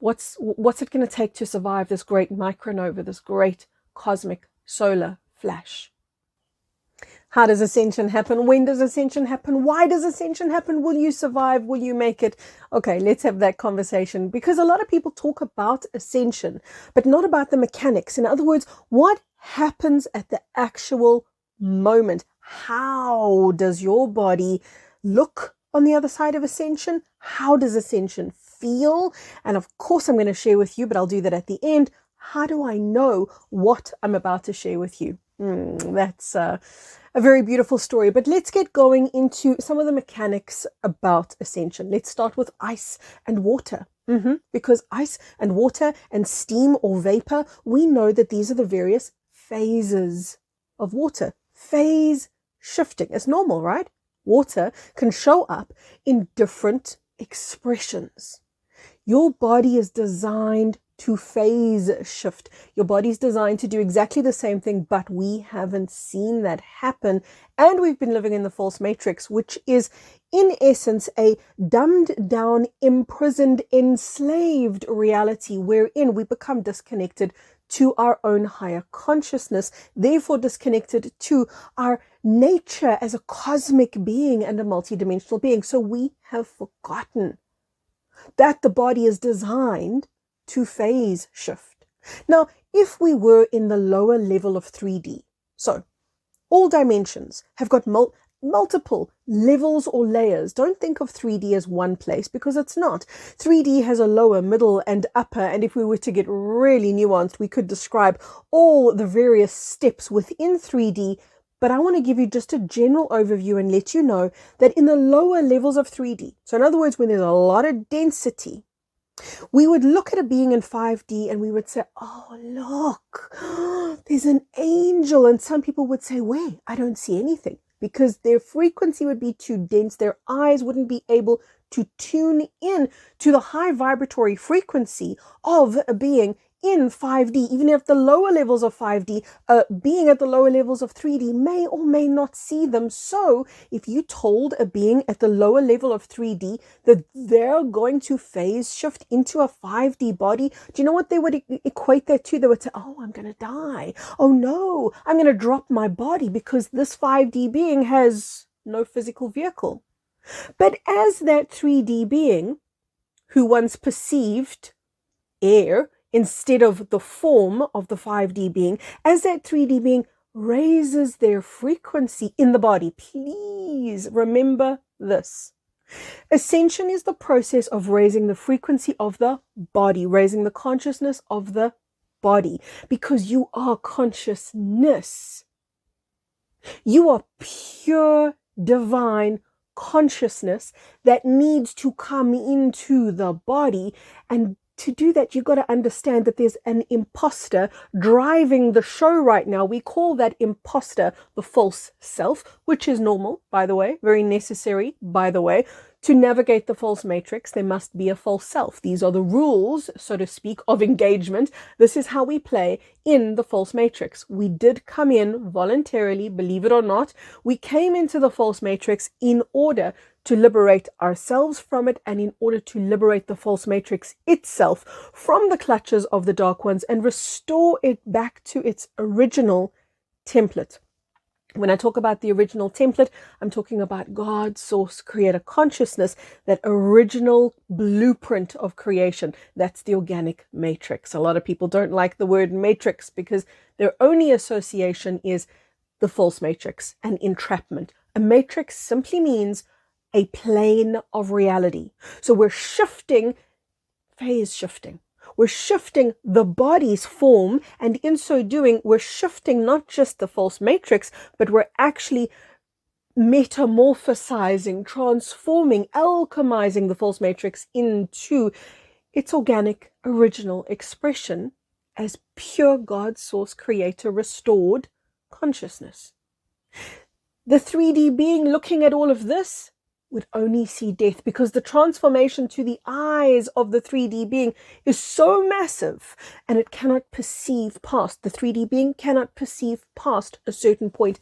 What's it going to take to survive this great micronova, this great cosmic solar flash? How does ascension happen? When does ascension happen? Why does ascension happen? Will you survive? Will you make it? Okay, let's have that conversation, because a lot of people talk about ascension, but not about the mechanics. In other words, what happens at the actual moment? How does your body look on the other side of ascension? How does ascension feel? And of course, I'm going to share with you, but I'll do that at the end. How do I know what I'm about to share with you? That's a very beautiful story. But let's get going into some of the mechanics about ascension. Let's start with ice and water. Because ice and water and steam or vapor, we know that these are the various phases of water. Phase shifting. It's normal, right? Water can show up in different expressions. Your body is designed to phase shift. Your body's designed to do exactly the same thing, but we haven't seen that happen. And we've been living in the false matrix, which is in essence a dumbed down, imprisoned, enslaved reality wherein we become disconnected to our own higher consciousness, therefore disconnected to our nature as a cosmic being and a multidimensional being. So we have forgotten that the body is designed to phase shift. Now, if we were in the lower level of 3D, so all dimensions have got multiple levels or layers. Don't think of 3D as one place, because it's not. 3D has a lower, middle, and upper, and if we were to get really nuanced, we could describe all the various steps within 3D. But I want to give you just a general overview and let you know that in the lower levels of 3D, so in other words, when there's a lot of density, we would look at a being in 5D and we would say, oh, look, there's an angel. And some people would say, wait, I don't see anything, because their frequency would be too dense. Their eyes wouldn't be able to tune in to the high vibratory frequency of a being in 5D, even if the lower levels of 5D, being at the lower levels of 3D may or may not see them. So if you told a being at the lower level of 3D that they're going to phase shift into a 5D body, do you know what they would equate that to? They would say, oh, I'm going to die. Oh no, I'm going to drop my body because this 5D being has no physical vehicle. But as that 3D being who once perceived air instead of the form of the 5D being, as that 3D being raises their frequency in the body, please remember this. Ascension is the process of raising the frequency of the body, raising the consciousness of the body, because you are consciousness. You are pure divine consciousness that needs to come into the body. And to do that, you've got to understand that there's an imposter driving the show right now. We call that imposter the false self, which is normal, by the way, very necessary, by the way. To navigate the false matrix, there must be a false self. These are the rules, so to speak, of engagement. This is how we play in the false matrix. We did come in voluntarily, believe it or not. We came into the false matrix in order to liberate ourselves from it, and in order to liberate the false matrix itself from the clutches of the dark ones and restore it back to its original template. When I talk about the original template, I'm talking about God, source, creator consciousness, that original blueprint of creation. That's the organic matrix. A lot of people don't like the word matrix because their only association is the false matrix and entrapment. A matrix simply means a plane of reality. So we're shifting, phase shifting. We're shifting the body's form, and in so doing, we're shifting not just the false matrix, but we're actually metamorphosizing, transforming, alchemizing the false matrix into its organic, original expression as pure God, source, creator, restored consciousness. The 3D being looking at all of this would only see death, because the transformation to the eyes of the 3D being is so massive, and it cannot perceive past. The 3D being cannot perceive past a certain point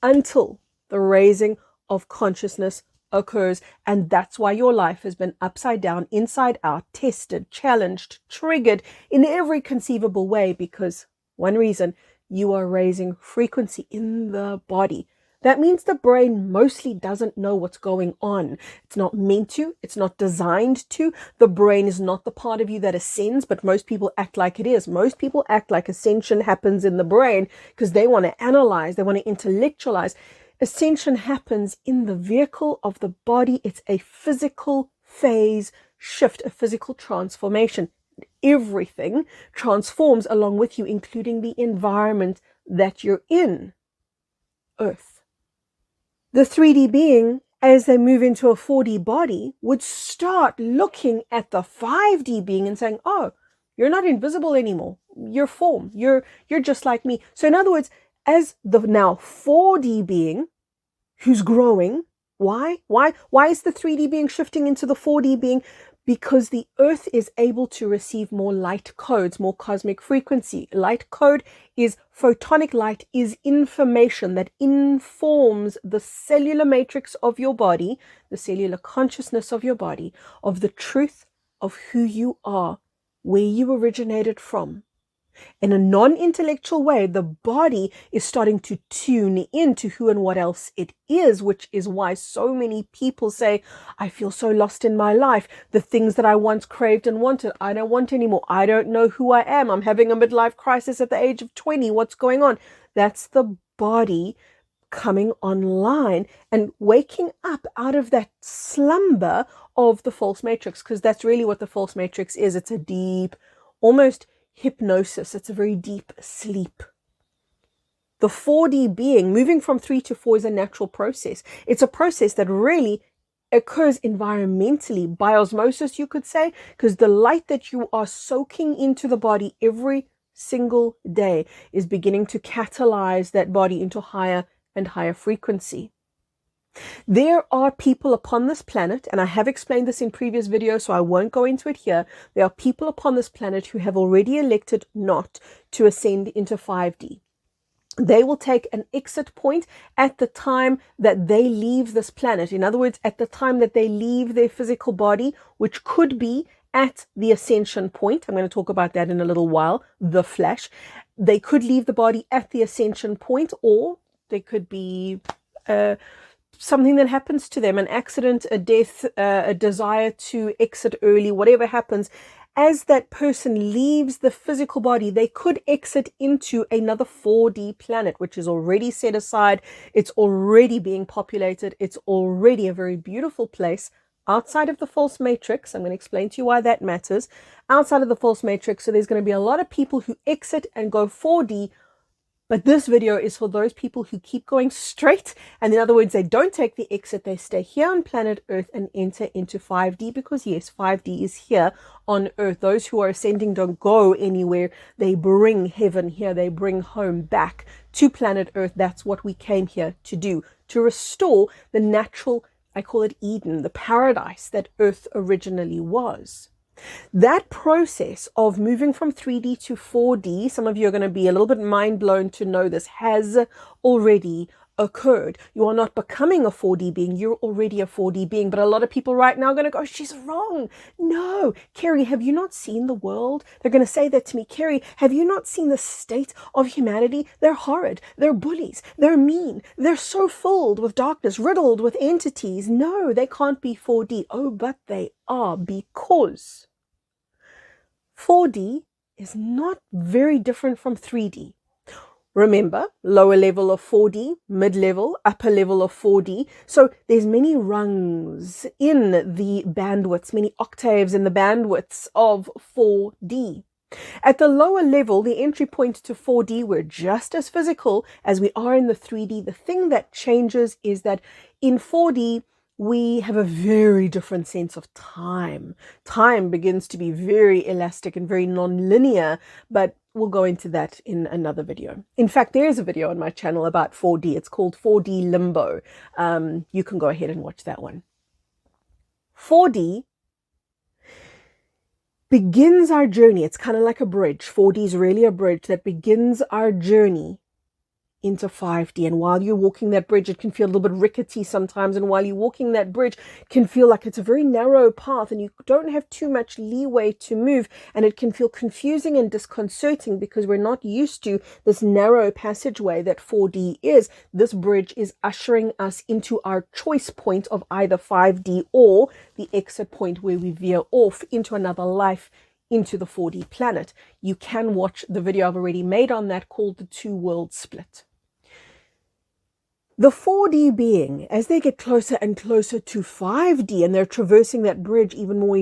until the raising of consciousness occurs. And that's why your life has been upside down, inside out, tested, challenged, triggered in every conceivable way, because one reason, you are raising frequency in the body. That means the brain mostly doesn't know what's going on. It's not meant to. It's not designed to. The brain is not the part of you that ascends, but most people act like it is. Most people act like ascension happens in the brain because they want to analyze, they want to intellectualize. Ascension happens in the vehicle of the body. It's a physical phase shift, a physical transformation. Everything transforms along with you, including the environment that you're in. Earth. The 3D being, as they move into a 4D body, would start looking at the 5D being and saying, oh, you're not invisible anymore. You're form. You're just like me. So in other words, as the now 4D being who's growing, why is the 3D being shifting into the 4D being? Because the earth is able to receive more light codes, more cosmic frequency. Light code is photonic light, is information that informs the cellular matrix of your body, the cellular consciousness of your body, of the truth of who you are, where you originated from. In a non-intellectual way, the body is starting to tune into who and what else it is, which is why so many people say, I feel so lost in my life. The things that I once craved and wanted, I don't want anymore. I don't know who I am. I'm having a midlife crisis at the age of 20. What's going on? That's the body coming online and waking up out of that slumber of the false matrix, because that's really what the false matrix is. It's a deep, almost hypnosis. It's a very deep sleep. The 4D being, moving from 3 to 4, is a natural process. It's a process that really occurs environmentally, by osmosis, you could say, because the light that you are soaking into the body every single day is beginning to catalyze that body into higher and higher frequency. There are people upon this planet, and I have explained this in previous videos, so I won't go into it here. There are people upon this planet who have already elected not to ascend into 5D. They will take an exit point at the time that they leave this planet. In other words, at the time that they leave their physical body, which could be at the ascension point. I'm going to talk about that in a little while, the flesh. They could leave the body at the ascension point, or they could be something that happens to them, an accident, a death, a desire to exit early, whatever happens. As that person leaves the physical body, they could exit into another 4D planet, which is already set aside. It's already being populated. It's already a very beautiful place outside of the false matrix. I'm going to explain to you why that matters. Outside of the false matrix, so there's going to be a lot of people who exit and go 4D. But this video is for those people who keep going straight. And in other words, they don't take the exit. They stay here on planet Earth and enter into 5D, because yes, 5D is here on Earth. Those who are ascending don't go anywhere. They bring heaven here. They bring home back to planet Earth. That's what we came here to do, to restore the natural, I call it Eden, the paradise that Earth originally was. That process of moving from 3D to 4D, some of you are going to be a little bit mind blown to know this, has already occurred. You are not becoming a 4D being, you're already a 4D being. But a lot of people right now are going to go, she's wrong. No, Carrie, have you not seen the world? They're going to say that to me. Carrie, have you not seen the state of humanity? They're horrid. They're bullies. They're mean. They're so filled with darkness, riddled with entities. No, they can't be 4D. Oh, but they are, because 4D is not very different from 3D. Remember, lower level of 4D, mid-level, upper level of 4D. So there's many rungs in the bandwidths, many octaves in the bandwidths of 4D. At the lower level, the entry point to 4D, we're just as physical as we are in the 3D. The thing that changes is that in 4D, we have a very different sense of time. Time begins to be very elastic and very non-linear, but we'll go into that in another video. In fact, there is a video on my channel about 4D. It's called 4D Limbo. You can go ahead and watch that one. 4D begins our journey. It's kind of like a bridge. 4D is really a bridge that begins our journey into 5D. And while you're walking that bridge, it can feel a little bit rickety sometimes. And while you're walking that bridge, it can feel like it's a very narrow path and you don't have too much leeway to move. And it can feel confusing and disconcerting because we're not used to this narrow passageway that 4D is. This bridge is ushering us into our choice point of either 5D or the exit point where we veer off into another life, into the 4D planet. You can watch the video I've already made on that called The Two Worlds Split. The 4D being, as they get closer and closer to 5D and they're traversing that bridge even more,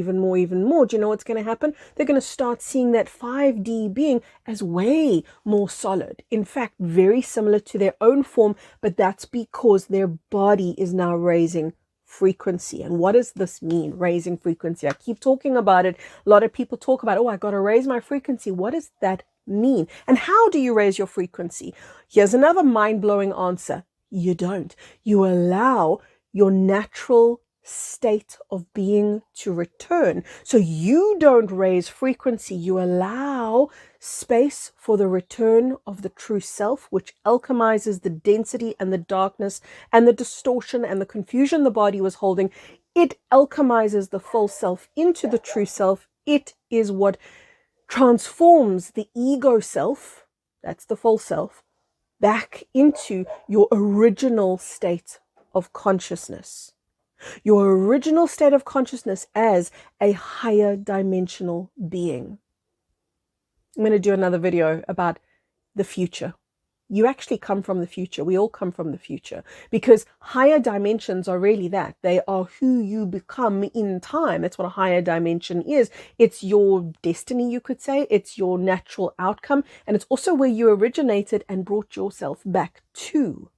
do you know what's going to happen? They're going to start seeing that 5D being as way more solid. In fact, very similar to their own form, but that's because their body is now raising frequency. And what does this mean, raising frequency? I keep talking about it. A lot of people talk about, oh, I got to raise my frequency. What does that mean? And how do you raise your frequency? Here's another mind-blowing answer. You don't. You allow your natural state of being to return. So you don't raise frequency. You allow space for the return of the true self, which alchemizes the density and the darkness and the distortion and the confusion the body was holding. It alchemizes the false self into the true self. It is what transforms the ego self, that's the false self, back into your original state of consciousness. Your original state of consciousness as a higher dimensional being. I'm going to do another video about the future. You actually come from the future. We all come from the future because higher dimensions are really that. They are who you become in time. That's what a higher dimension is. It's your destiny, you could say. It's your natural outcome. And it's also where you originated and brought yourself back to.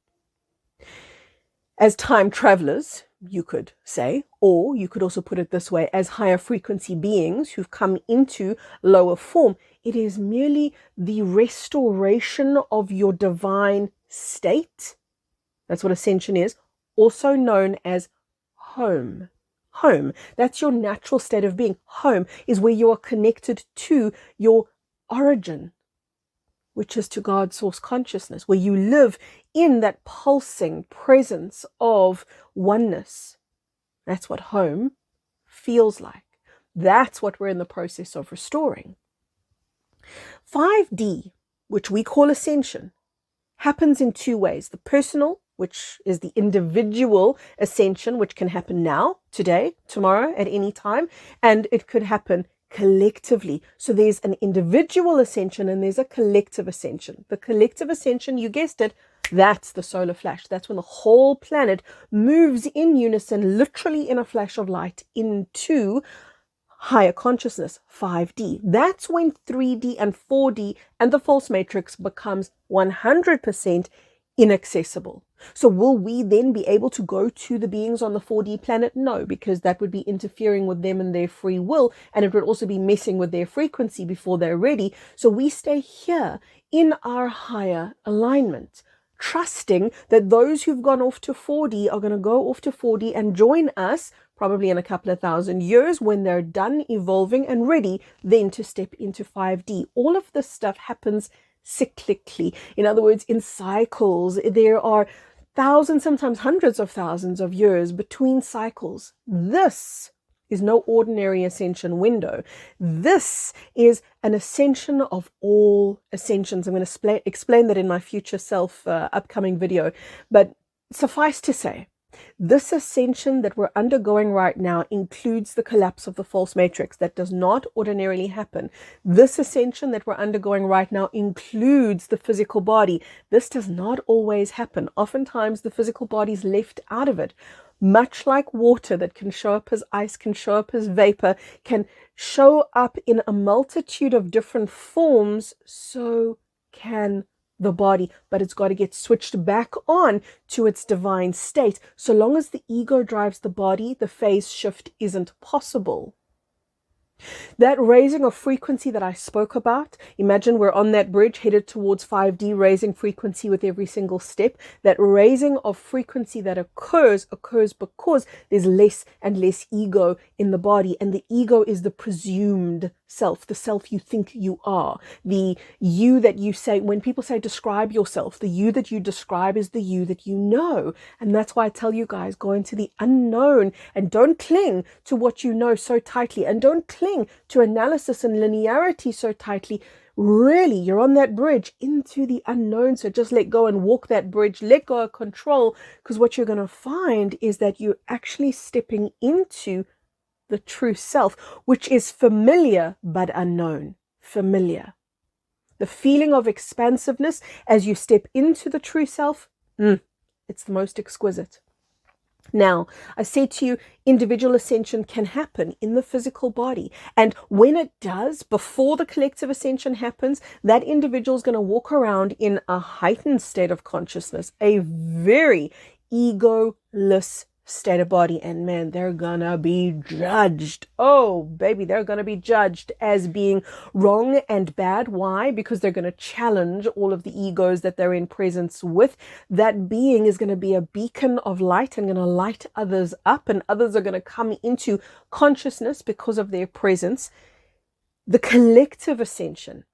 As time travelers, you could say, or you could also put it this way, as higher frequency beings who've come into lower form, it is merely the restoration of your divine state. That's what ascension is, also known as home. Home, that's your natural state of being. Home is where you are connected to your origin, which is to God's source consciousness, where you live in that pulsing presence of oneness. That's what home feels like. That's what we're in the process of restoring. 5D, which we call ascension, happens in two ways. The personal, which is the individual ascension, which can happen now, today, tomorrow, at any time, and it could happen collectively. So there's an individual ascension and there's a collective ascension. The collective ascension, you guessed it, that's the solar flash. That's when the whole planet moves in unison, literally in a flash of light, into higher consciousness, 5D. That's when 3D and 4D and the false matrix becomes 100% inaccessible. So will we then be able to go to the beings on the 4D planet? No, because that would be interfering with them and their free will, and it would also be messing with their frequency before they're ready. So we stay here in our higher alignment, trusting that those who've gone off to 4D are going to go off to 4D and join us probably in a couple of thousand years when they're done evolving and ready then to step into 5D. All of this stuff happens cyclically. In other words, in cycles. There are thousands, sometimes hundreds of thousands of years between cycles. This is no ordinary ascension window. This is an ascension of all ascensions. I'm going to explain that in my future self upcoming video. But suffice to say, this ascension that we're undergoing right now includes the collapse of the false matrix. That does not ordinarily happen. This ascension that we're undergoing right now includes the physical body. This does not always happen. Oftentimes the physical body is left out of it. Much like water that can show up as ice, can show up as vapor, can show up in a multitude of different forms, so can the body, but it's got to get switched back on to its divine state. So long as the ego drives the body, the phase shift isn't possible. That raising of frequency that I spoke about, imagine we're on that bridge headed towards 5D, raising frequency with every single step. That raising of frequency that occurs because there's less and less ego in the body. And the ego is the presumed self, the self you think you are, the you that you say, when people say describe yourself, the you that you describe is the you that you know. And that's why I tell you guys, go into the unknown and don't cling to what you know so tightly, and don't cling to analysis and linearity so tightly. Really, you're on that bridge into the unknown. So just let go and walk that bridge, let go of control, because what you're going to find is that you're actually stepping into the true self, which is familiar but unknown. Familiar. The feeling of expansiveness as you step into the true self, it's the most exquisite. Now, I say to you, individual ascension can happen in the physical body. And when it does, before the collective ascension happens, that individual is going to walk around in a heightened state of consciousness, a very egoless state of body. And man, they're gonna be judged. Oh, baby, they're gonna be judged as being wrong and bad. Why? Because they're gonna challenge all of the egos that they're in presence with. That being is gonna be a beacon of light and gonna light others up, and others are gonna come into consciousness because of their presence. The collective ascension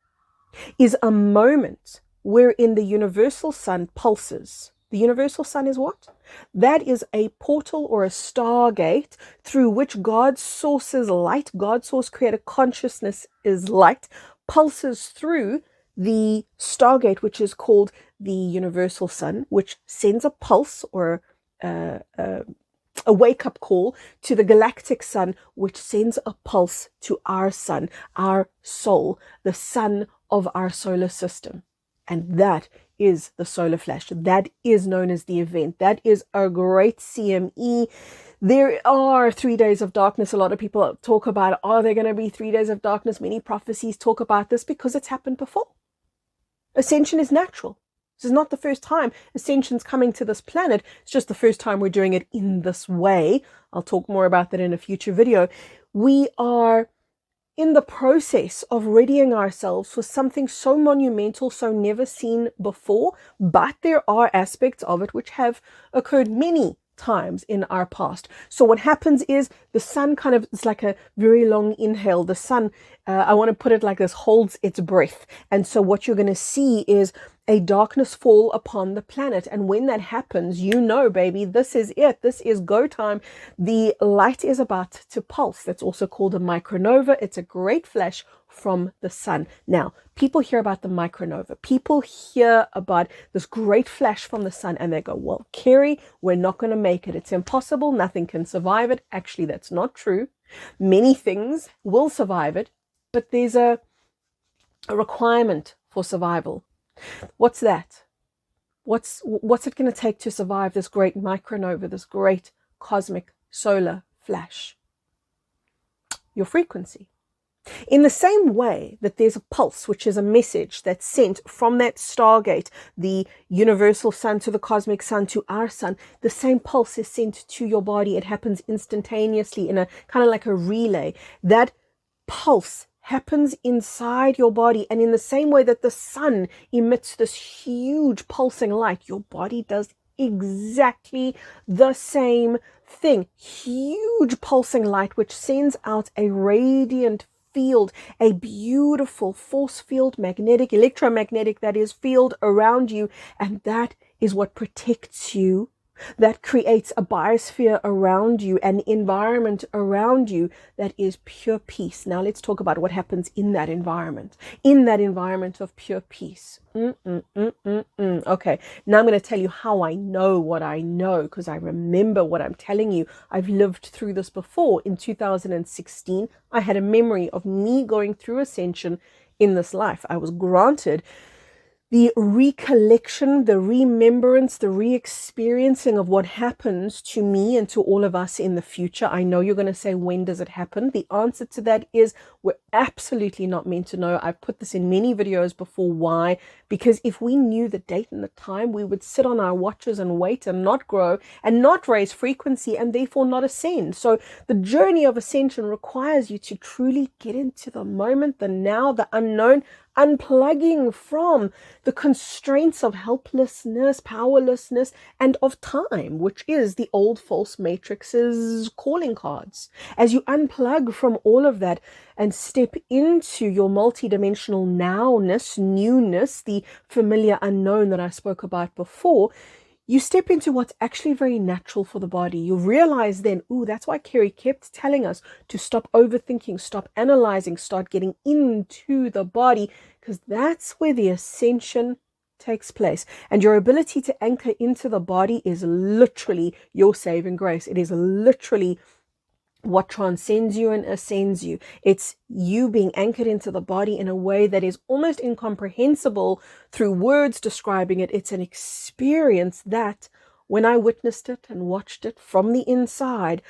is a moment wherein the universal sun pulses. The universal sun is what? That is a portal or a stargate through which God's source is light. God's source creator consciousness is light, pulses through the stargate, which is called the universal sun, which sends a pulse or a wake-up call to the galactic sun, which sends a pulse to our sun, our soul, the sun of our solar system. And that is the solar flash. That is known as the event. That is a great CME. There are 3 days of darkness. A lot of people talk about, are there going to be 3 days of darkness? Many prophecies talk about this because it's happened before. Ascension is natural. This is not the first time ascension's coming to this planet. It's just the first time we're doing it in this way. I'll talk more about that in a future video. We are in the process of readying ourselves for something so monumental, so never seen before, but there are aspects of it which have occurred many times in our past. So what happens is the sun kind of, it's like a very long inhale. The sun, I want to put it like this, holds its breath. And so what you're going to see is a darkness fall upon the planet. And when that happens, you know, baby, this is it. This is go time. The light is about to pulse. That's also called a micronova. It's a great flash from the sun. Now, people hear about the micronova. People hear about this great flash from the sun and they go, well, Kerry, we're not going to make it. It's impossible. Nothing can survive it. Actually, that's not true. Many things will survive it, but there's a requirement for survival. What's that? What's it going to take to survive this great micronova, this great cosmic solar flash? Your frequency. In the same way that there's a pulse, which is a message that's sent from that stargate, the universal sun to the cosmic sun to our sun, the same pulse is sent to your body. It happens instantaneously in a kind of like a relay. That pulse happens inside your body, and in the same way that the sun emits this huge pulsing light, your body does exactly the same thing. Huge pulsing light which sends out a radiant field, a beautiful force field, magnetic, electromagnetic, that is, field around you, and that is what protects you. That creates a biosphere around you, an environment around you that is pure peace. Now let's talk about what happens in that environment of pure peace. Okay, now I'm going to tell you how I know what I know, because I remember what I'm telling you. I've lived through this before. In 2016, I had a memory of me going through ascension in this life. I was granted the recollection, the remembrance, the re-experiencing of what happens to me and to all of us in the future. I know you're going to say, when does it happen? The answer to that is we're absolutely not meant to know. I've put this in many videos before. Why? Because if we knew the date and the time, we would sit on our watches and wait and not grow and not raise frequency and therefore not ascend. So the journey of ascension requires you to truly get into the moment, the now, the unknown, unplugging from the constraints of helplessness, powerlessness, and of time, which is the old false matrix's calling cards. As you unplug from all of that and step into your multidimensional nowness, newness, the familiar unknown that I spoke about before, you step into what's actually very natural for the body. You realize then, that's why Kerry kept telling us to stop overthinking, stop analyzing, start getting into the body, because that's where the ascension takes place. And your ability to anchor into the body is literally your saving grace. It is literally what transcends you and ascends you. It's you being anchored into the body in a way that is almost incomprehensible through words describing it. It's an experience that, when I witnessed it and watched it from the inside,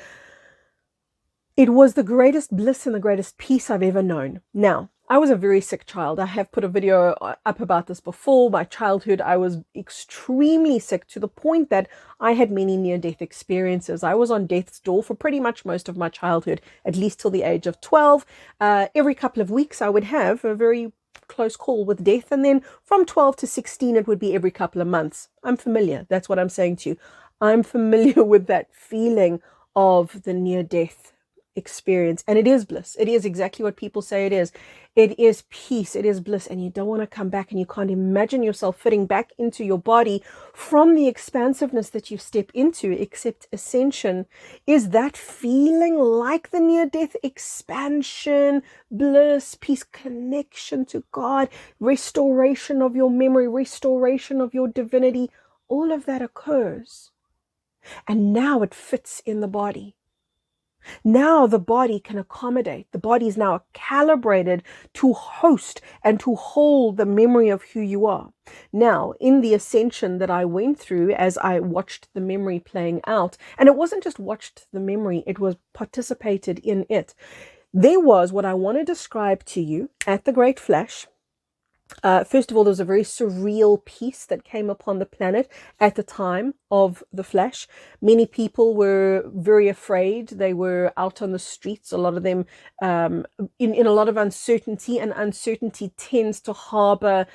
it was the greatest bliss and the greatest peace I've ever known. Now, I was a very sick child. I have put a video up about this before. My childhood, I was extremely sick to the point that I had many near-death experiences. I was on death's door for pretty much most of my childhood, at least till the age of 12. Every couple of weeks, I would have a very close call with death. And then from 12 to 16, it would be every couple of months. I'm familiar. That's what I'm saying to you. I'm familiar with that feeling of the near-death experience, and it is bliss. It is exactly what people say it is. It is peace, it is bliss, and you don't want to come back, and you can't imagine yourself fitting back into your body from the expansiveness that you step into. Except ascension is that feeling like the near-death expansion, bliss, peace, connection to God, restoration of your memory, restoration of your divinity. All of that occurs, and now it fits in the body. Now the body can accommodate. The body is now calibrated to host and to hold the memory of who you are. Now, in the ascension that I went through as I watched the memory playing out, and it wasn't just watched the memory, it was participated in it. There was what I want to describe to you at the Great Flash. First of all, there was a very surreal peace that came upon the planet at the time of the Flash. Many people were very afraid. They were out on the streets, a lot of them in a lot of uncertainty, and uncertainty tends to harbor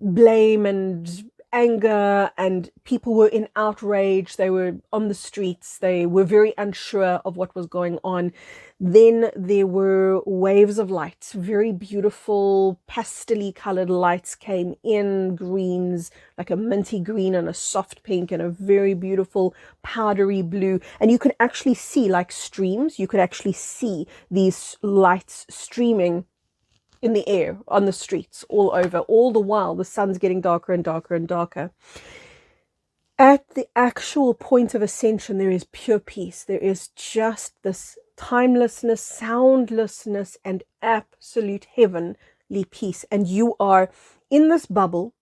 blame and anger, and people were in outrage. They were on the streets. They were very unsure of what was going on. Then there were waves of light, very beautiful pastel-y colored lights came in, greens, like a minty green and a soft pink and a very beautiful powdery blue. And you could actually see, like streams, you could actually see these lights streaming in the air, on the streets, all over. All the while, the sun's getting darker and darker and darker. At the actual point of ascension, there is pure peace. There is just this timelessness, soundlessness, and absolute heavenly peace. And you are in this bubble.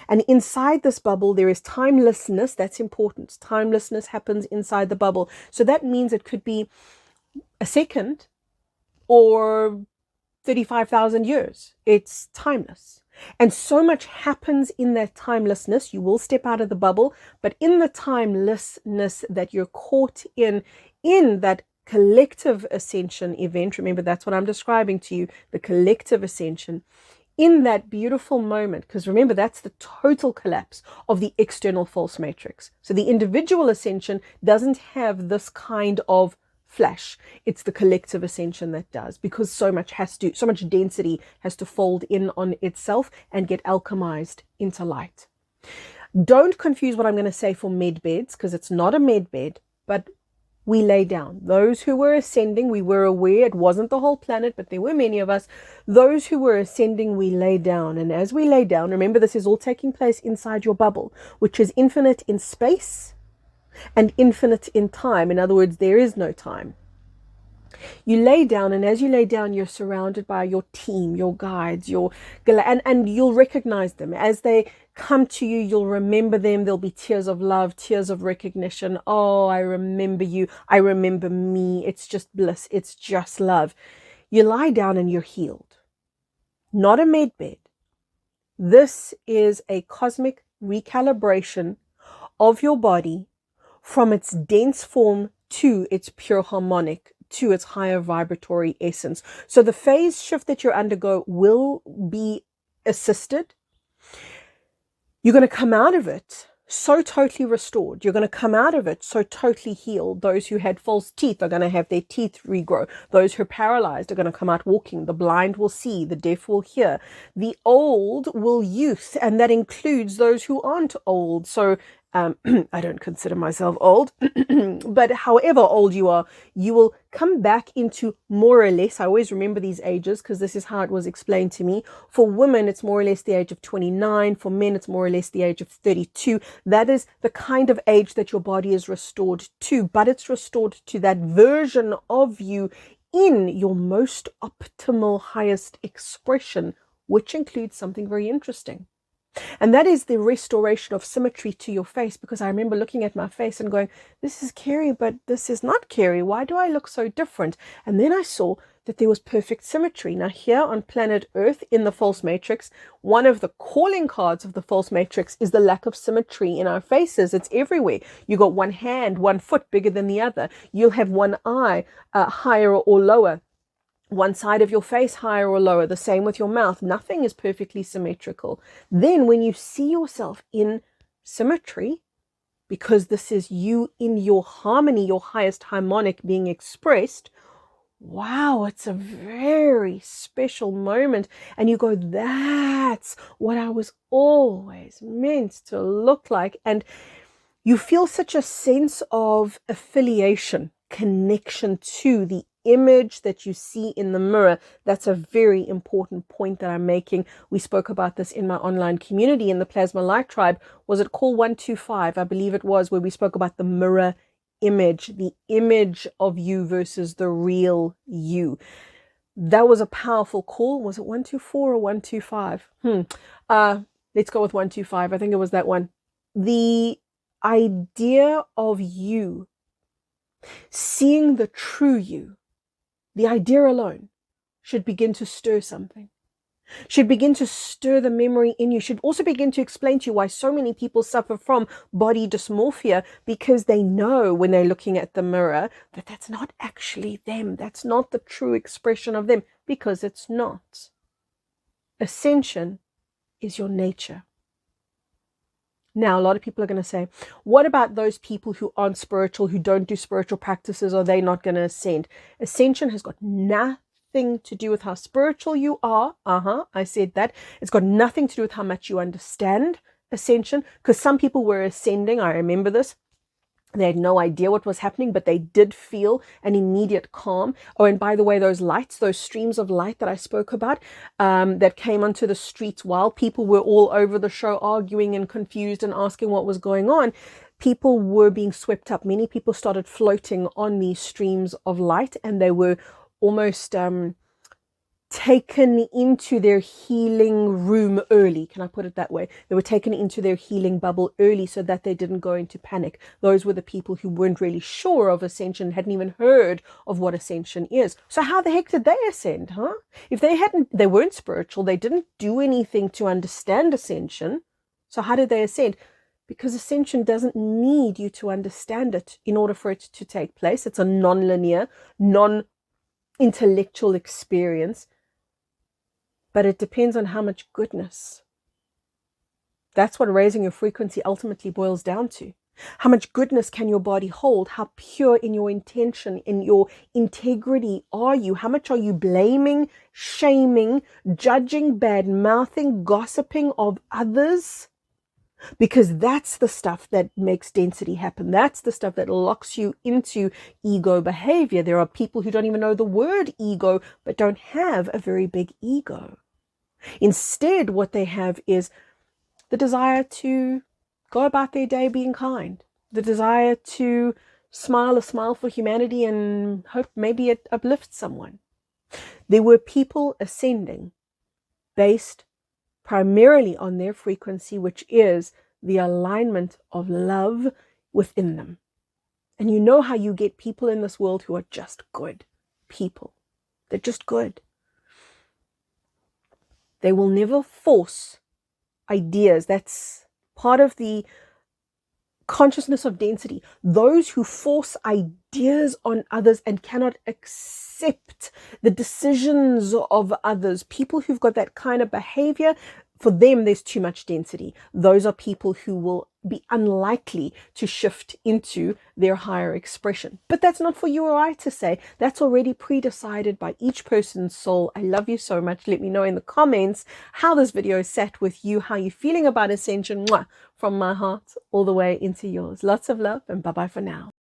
And inside this bubble, there is timelessness. That's important. Timelessness happens inside the bubble. So that means it could be a second or 35,000 years. It's timeless. And so much happens in that timelessness. You will step out of the bubble, but in the timelessness that you're caught in that collective ascension event, remember that's what I'm describing to you, the collective ascension, in that beautiful moment, because remember that's the total collapse of the external false matrix. So the individual ascension doesn't have this kind of flash. It's the collective ascension that does, because so much density has to fold in on itself and get alchemized into light. Don't confuse what I'm going to say for med beds, because it's not a med bed, but we lay down. Those who were ascending, we were aware it wasn't the whole planet, but there were many of us. Those who were ascending, we lay down. And as we lay down, remember this is all taking place inside your bubble, which is infinite in space and infinite in time. In other words, there is no time. You lay down, and as you lay down, you're surrounded by your team, your guides, and you'll recognize them. As they come to you, you'll remember them. There'll be tears of love, tears of recognition. Oh, I remember you. I remember me. It's just bliss. It's just love. You lie down and you're healed. Not a med bed. This is a cosmic recalibration of your body from its dense form to its pure harmonic, to its higher vibratory essence. So the phase shift that you undergo will be assisted. You're going to come out of it so totally restored. You're going to come out of it so totally healed. Those who had false teeth are going to have their teeth regrow. Those who are paralyzed are going to come out walking. The blind will see. The deaf will hear. The old will youth, and that includes those who aren't old. So I don't consider myself old, but however old you are, you will come back into more or less, I always remember these ages because this is how it was explained to me. For women, it's more or less the age of 29. For men, it's more or less the age of 32. That is the kind of age that your body is restored to, but it's restored to that version of you in your most optimal, highest expression, which includes something very interesting. And that is the restoration of symmetry to your face, because I remember looking at my face and going, this is Carrie, but this is not Carrie. Why do I look so different? And then I saw that there was perfect symmetry. Now here on planet Earth in the false matrix, one of the calling cards of the false matrix is the lack of symmetry in our faces. It's everywhere. You got one hand, one foot bigger than the other. You'll have one eye higher or lower. One side of your face higher or lower, the same with your mouth. Nothing is perfectly symmetrical. Then when you see yourself in symmetry, because this is you in your harmony, your highest harmonic being expressed, wow, it's a very special moment. And you go, that's what I was always meant to look like. And you feel such a sense of affiliation, connection to the image that you see in the mirror. That's a very important point that I'm making. We spoke about this in my online community in the Plasma Light Tribe. Was it call 125? I believe it was, where we spoke about the mirror image, the image of you versus the real you. That was a powerful call. Was it 124 or 125? Let's go with 125. I think it was that one. The idea of you, seeing the true you, the idea alone should begin to stir something, should begin to stir the memory in you, should also begin to explain to you why so many people suffer from body dysmorphia, because they know when they're looking at the mirror that that's not actually them. That's not the true expression of them, because it's not. Ascension is your nature. Now, a lot of people are going to say, what about those people who aren't spiritual, who don't do spiritual practices? Are they not going to ascend? Ascension has got nothing to do with how spiritual you are. I said that. It's got nothing to do with how much you understand ascension, because some people were ascending. I remember this. They had no idea what was happening, but they did feel an immediate calm. Oh, and by the way, those lights, those streams of light that I spoke about, that came onto the streets while people were all over the show arguing and confused and asking what was going on, people were being swept up. Many people started floating on these streams of light, and they were almost taken into their healing room early. Can I put it that way? They were taken into their healing bubble early so that they didn't go into panic. Those were the people who weren't really sure of ascension, hadn't even heard of what ascension is. So how the heck did they ascend, huh? If they weren't spiritual, they didn't do anything to understand ascension. So how did they ascend? Because ascension doesn't need you to understand it in order for it to take place. It's a non-linear, non-intellectual experience. But it depends on how much goodness. That's what raising your frequency ultimately boils down to. How much goodness can your body hold? How pure in your intention, in your integrity are you? How much are you blaming, shaming, judging, bad-mouthing, gossiping of others? Because that's the stuff that makes density happen. That's the stuff that locks you into ego behavior. There are people who don't even know the word ego, but don't have a very big ego. Instead, what they have is the desire to go about their day being kind, the desire to smile a smile for humanity and hope maybe it uplifts someone. There were people ascending based primarily on their frequency, which is the alignment of love within them. And you know how you get people in this world who are just good people. They're just good. They will never force ideas. That's part of the consciousness of density. Those who force ideas on others and cannot accept the decisions of others, people who've got that kind of behavior, for them, there's too much density. Those are people who will be unlikely to shift into their higher expression. But that's not for you or I to say. That's already pre-decided by each person's soul. I love you so much. Let me know in the comments how this video sat with you, how you're feeling about ascension. Mwah, from my heart all the way into yours. Lots of love and bye-bye for now.